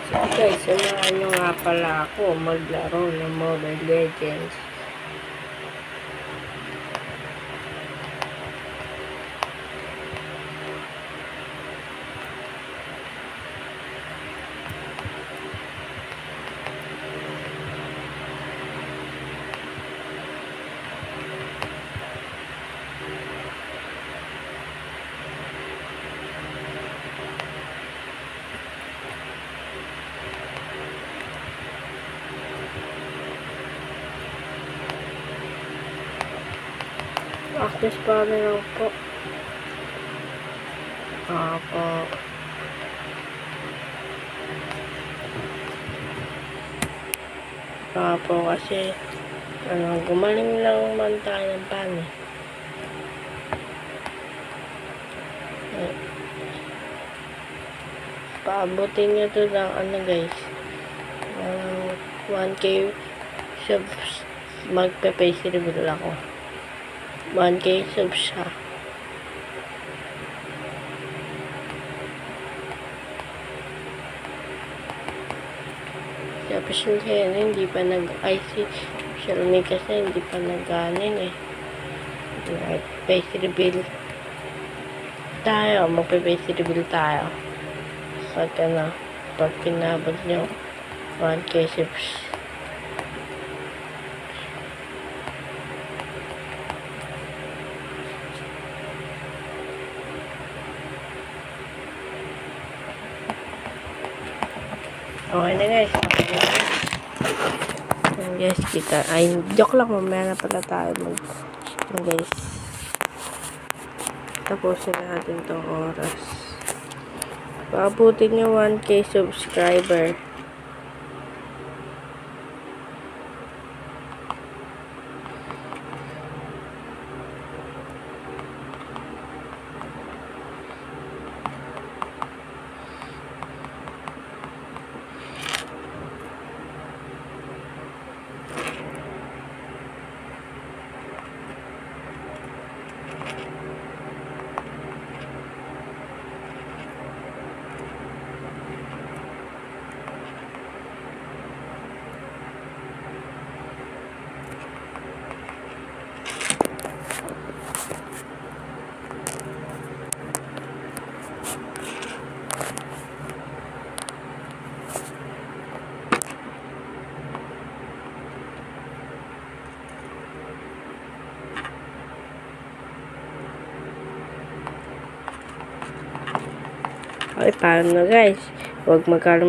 So guys, samahan nyo nga pala ako maglaro ng Mobile Legends. Access pa lang po. Apo kasi gumaling lang man tayo ng pan eh. Paabutin nyo to lang guys, 1k subs, magpe-face reveal ako. 1k subs siya. Sa Xiaomi hindi pa si Xiaomi kasi hindi pa nag-anin eh. Face reveal tayo, magpe-face reveal tayo. Pag pinabot nyo 1k subs. Okay na guys. Guys, kita. Ay, joke lang. Mamaya na pala tayo guys. Tapusin natin tong oras. Paabutin nyo 1k subscriber. Okay, paano guys? Huwag magkaroon